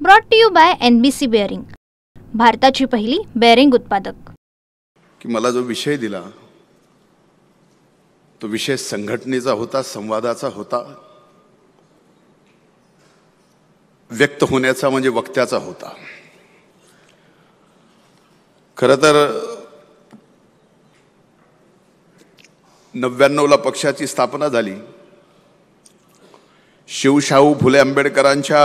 Brought to you by NBC bearing, भारताची पहिली bearing उत्पादक। की मला जो विषय दिला तो विषय संघटनेचा होता, संवादाचा होता, व्यक्त होण्याचा म्हणजे वक्त्याचा होता। खरं तर 99ला पक्षाची स्थापना झाली। शिवशाहू फुले आंबेडकरांच्या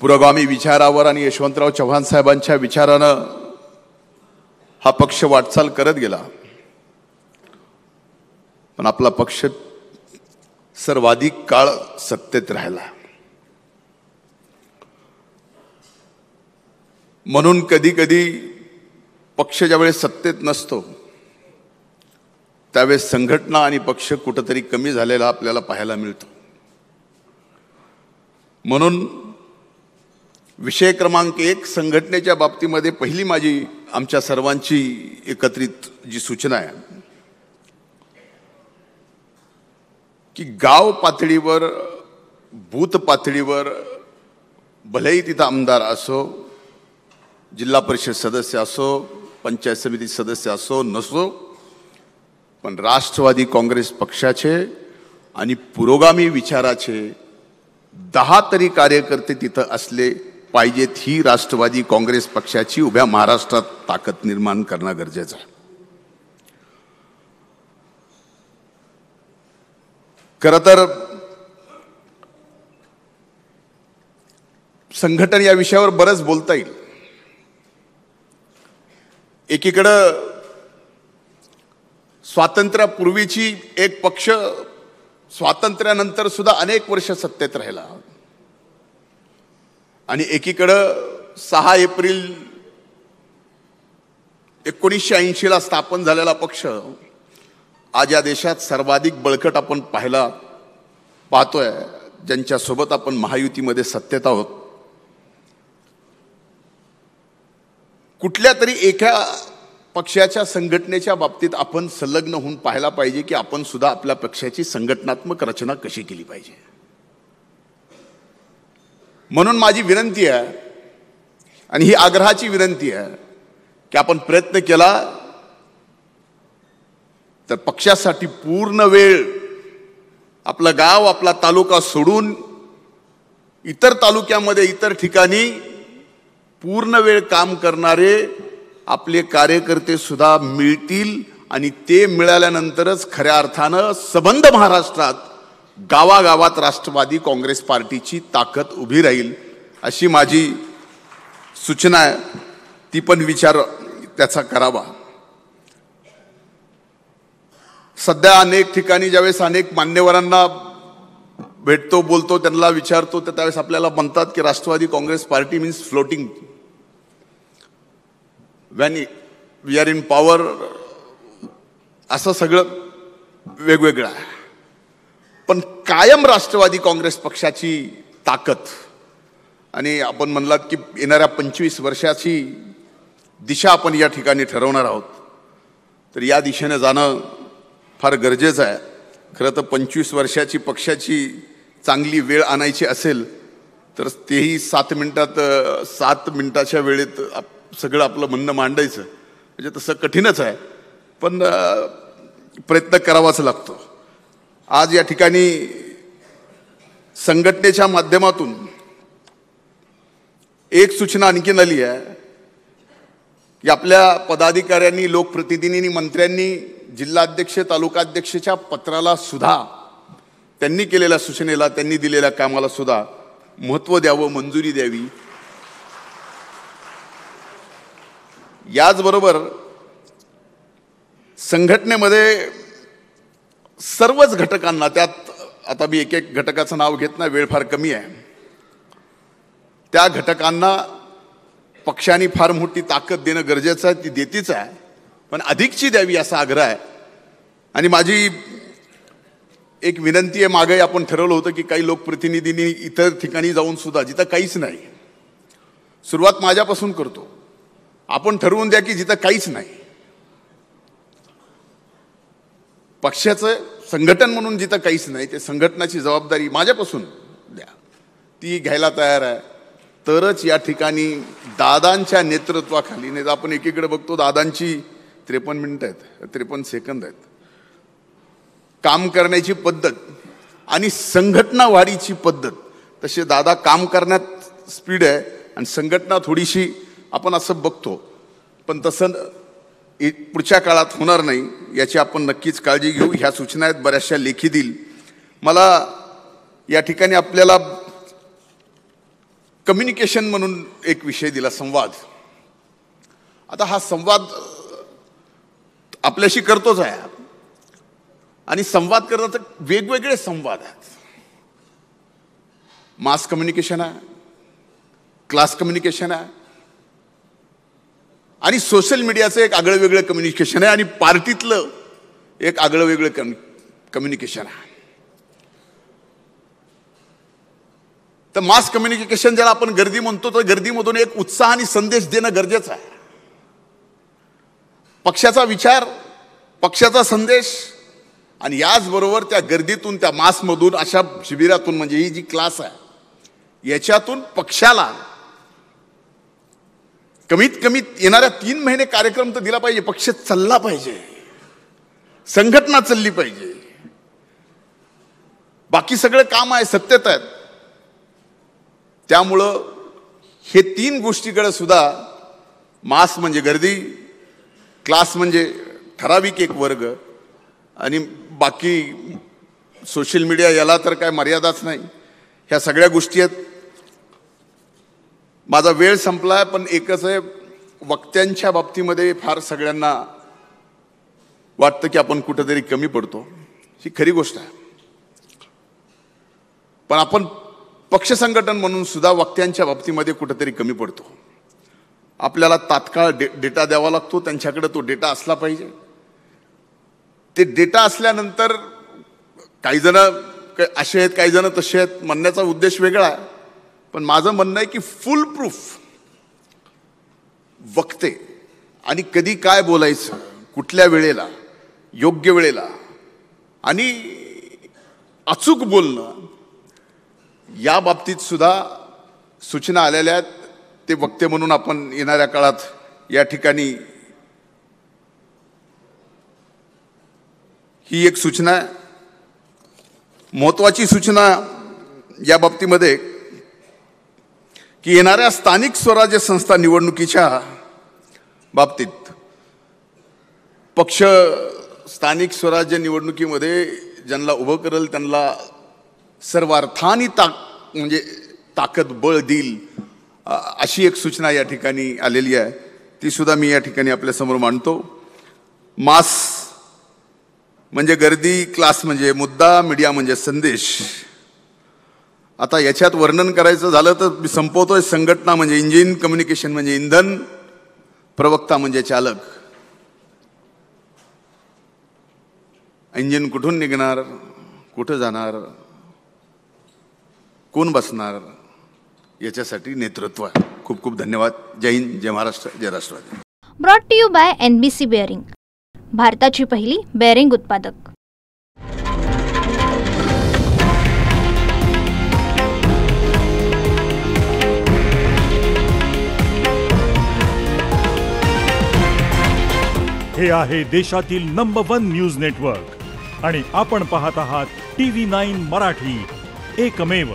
पुरोगामी विचारावर आणि यशवंतराव चव्हाण साहेबांच्या विचारानं हा पक्ष वाटचाल करत गेला। पण आपला पक्ष सर्वाधिक काळ सत्तेत राहिला। म्हणून कधी कधी पक्ष ज्यावेळेस सत्तेत नसतो त्यावेळेस संघटना आणि पक्ष कुठेतरी कमी झालेला आपल्याला पाहायला मिळतो। म्हणून विषय क्रमांक 1 संघटनेच्या बाबतीमध्ये पहिली माझी आमच्या सर्वांची एकत्रित जी सूचना आहे की गाव पातळीवर, बूथ पातळीवर भलेही तिथं आमदार असो, जिल्हा परिषद सदस्य असो, पंचायत समिती सदस्य असो नसो, पण राष्ट्रवादी काँग्रेस पक्षाचे आणि पुरोगामी विचाराचे 10 तरी कार्यकर्ते तिथं असले पाहिजेत। ही राष्ट्रवादी काँग्रेस पक्षाची उभ्या महाराष्ट्रात ताकद निर्माण करणं गरजेचं आहे। खरं तर संघटन या विषयावर बरंच बोलता येईल। एकीकडं स्वातंत्र्यापूर्वीची एक पक्ष स्वातंत्र्यानंतर सुद्धा अनेक वर्ष सत्तेत राहिला आणि एकीकडं 6 एप्रिल 1980ला स्थापन झालेला पक्ष आज या देशात सर्वाधिक बळकट आपण पाहतोय, ज्यांच्यासोबत आपण महायुतीमध्ये सत्तेत आहोत। कुठल्या तरी एका पक्षाच्या संघटनेच्या बाबतीत आपण संलग्न होऊन पाहायला पाहिजे की आपण सुद्धा आपल्या पक्षाची संघटनात्मक रचना कशी केली पाहिजे। म्हणून माझी विनंती आहे आणि ही आग्रहाची विनंती आहे की आपण प्रयत्न केला तर पक्षासाठी पूर्ण वेळ आपलं गाव, आपला तालुका सोडून इतर तालुक्यामध्ये, इतर ठिकाणी पूर्ण वेळ काम करणारे आपले कार्यकर्ते सुद्धा मिळतील आणि ते मिळाल्यानंतरच खऱ्या अर्थानं सबंध महाराष्ट्रात गावागावात राष्ट्रवादी काँग्रेस पार्टीची ताकद उभी राहील, अशी माझी सूचना आहे। ती पण विचार त्याचा करावा। सध्या अनेक ठिकाणी ज्यावेळेस अनेक मान्यवरांना भेटतो, बोलतो, त्यांना विचारतो तर त्यावेळेस आपल्याला म्हणतात की Rashtravadi Congress Party means floating, when we are in power, असं सगळं वेगवेगळं आहे। पण कायम राष्ट्रवादी काँग्रेस पक्षाची ताकद आणि आपण म्हणलात की येणाऱ्या 25 वर्षाची दिशा आपण या ठिकाणी ठरवणार आहोत, तर या दिशेने जाणं फार गरजेचं आहे। खरं तर 25 वर्षाची पक्षाची चांगली वेळ आणायची असेल तर तेही 7 मिनिटाच्या वेळेत सगळं आपलं म्हणणं मांडायचं म्हणजे तसं कठीणच आहे, पण प्रयत्न करावाच लागतो। आज या ठिकाणी संघटनेच्या माध्यमातून एक सूचना आणखीन आली आहे की आपल्या पदाधिकाऱ्यांनी, लोकप्रतिनिधींनी, मंत्र्यांनी जिल्हाध्यक्ष, तालुकाध्यक्षच्या पत्राला सुद्धा, त्यांनी केलेल्या सूचनेला, त्यांनी दिलेल्या कामाला सुद्धा महत्त्व द्यावं, मंजुरी द्यावी। याचबरोबर संघटनेमध्ये सर्वच घटकांना, त्यात आता मी एक एक घटकाचं नाव घेत नाही, वेळ फार कमी आहे, त्या घटकांना पक्षाने फार मोठी ताकद देणं गरजेचं आहे, ती देतीच आहे, पण अधिकची द्यावी असा आग्रह आहे। आणि माझी एक विनंती आहे, मागे आपण ठरवलं होतं की काही लोकप्रतिनिधींनी इतर ठिकाणी जाऊन सुद्धा, जिथं काहीच नाही, सुरुवात माझ्यापासून करतो, आपण ठरवून द्या की जिथं काहीच नाही, पक्षाचं संघटन म्हणून जिथं काहीच नाही, ते संघटनाची जबाबदारी माझ्यापासून द्या। ती घ्यायला तयार आहे, तरच या ठिकाणी दादांच्या नेतृत्वाखाली, नाही तर आपण एकीकडे बघतो दादांची 53 मिनिटं आहेत, 53 सेकंद आहेत, काम करण्याची पद्धत आणि संघटना वाढीची पद्धत, तसे दादा काम करण्यात स्पीड आहे आणि संघटना थोडीशी आपण असं बघतो, पण तसं पुढच्या काळात होणार नाही याची आपण नक्कीच काळजी घेऊ. ह्या सूचना आहेत, बऱ्याचशा लेखी देईल. मला या ठिकाणी आपल्याला कम्युनिकेशन म्हणून एक विषय दिला, संवाद. आता हा संवाद आपल्याशी करतोच आहे आणि संवाद करतात तर वेगवेगळे संवाद आहेत. मास कम्युनिकेशन आहे, क्लास कम्युनिकेशन आहे आणि सोशल मीडियाचं एक आगळं वेगळं कम्युनिकेशन आहे आणि पार्टीतलं एक आगळं वेगळं कम्युनिकेशन आहे. तर मास कम्युनिकेशन ज्याला आपण गर्दी म्हणतो, तर गर्दीमधून एक उत्साह आणि संदेश देणं गरजेचं आहे. पक्षाचा विचार, पक्षाचा संदेश आणि याचबरोबर त्या गर्दीतून, त्या मासमधून, अशा शिबिरातून, म्हणजे ही जी क्लास आहे याच्यातून पक्षाला कमीत कमी येणाऱ्या 3 महिने कार्यक्रम तर दिला पाहिजे. पक्ष चालला पाहिजे, संघटना चालली पाहिजे, बाकी सगळं काम आहे, सत्यता आहेत. त्यामुळं हे 3 गोष्टीकडे सुद्धा, मास म्हणजे गर्दी, क्लास म्हणजे ठराविक एक वर्ग आणि बाकी सोशल मीडिया, याला तर काय मर्यादाच नाही, ह्या सगळ्या गोष्टी आहेत. माझा वेळ संपला आहे, पण एकच आहे, वक्त्यांच्या बाबतीमध्ये फार सगळ्यांना वाटतं की आपण कुठेतरी कमी पडतो. ही खरी गोष्ट आहे, पण आपण पक्ष संघटन म्हणून सुद्धा वक्त्यांच्या बाबतीमध्ये कुठेतरी कमी पडतो. आपल्याला तात्काळ डेटा द्यावा लागतो, त्यांच्याकडे तो डेटा असला पाहिजे. ते डेटा असल्यानंतर काही जण असे आहेत, काही जण तसे आहेत, म्हणण्याचा उद्देश वेगळा आहे, पण माझं म्हणणं आहे की फुल प्रूफ वक्ते आणि कधी काय बोलायचं, कुठल्या वेळेला, योग्य वेळेला आणि अचूक बोलणं, या बाबतीत सुद्धा सूचना आलेल्या आहेत. ते वक्ते म्हणून आपण येणाऱ्या काळात या ठिकाणी ही एक सूचना आहे, महत्त्वाची सूचना या बाबतीमध्ये की येणाऱ्या स्थानिक स्वराज्य संस्था निवडणुकीच्या बाबतीत पक्ष स्थानिक स्वराज्य निवडणुकीमध्ये ज्यांना उभं करेल त्यांना सर्वार्थाने म्हणजे ताकद, बळ देईल, अशी एक सूचना या ठिकाणी आलेली आहे. ती सुद्धा मी या ठिकाणी आपल्यासमोर मांडतो. मास म्हणजे गर्दी, क्लास म्हणजे मुद्दा, मीडिया म्हणजे संदेश. आता याच्यात वर्णन करायचं झालं तर मी संपवतोय. संघटना म्हणजे इंजिन, कम्युनिकेशन म्हणजे इंधन, प्रवक्ता म्हणजे चालक. इंजिन कुठून निघणार, कुठं जाणार, कोण बसणार, याच्यासाठी नेतृत्व. खूप खूप धन्यवाद. जय हिंद, जय महाराष्ट्र, जय Rashtravadi. Brought to you by NBC bearing, भारताची पहिली बेअरिंग उत्पादक. हे आहे देशातील नंबर 1 न्यूज नेटवर्क आणि आपण पाहत आहात TV9 मराठी, एकमेव.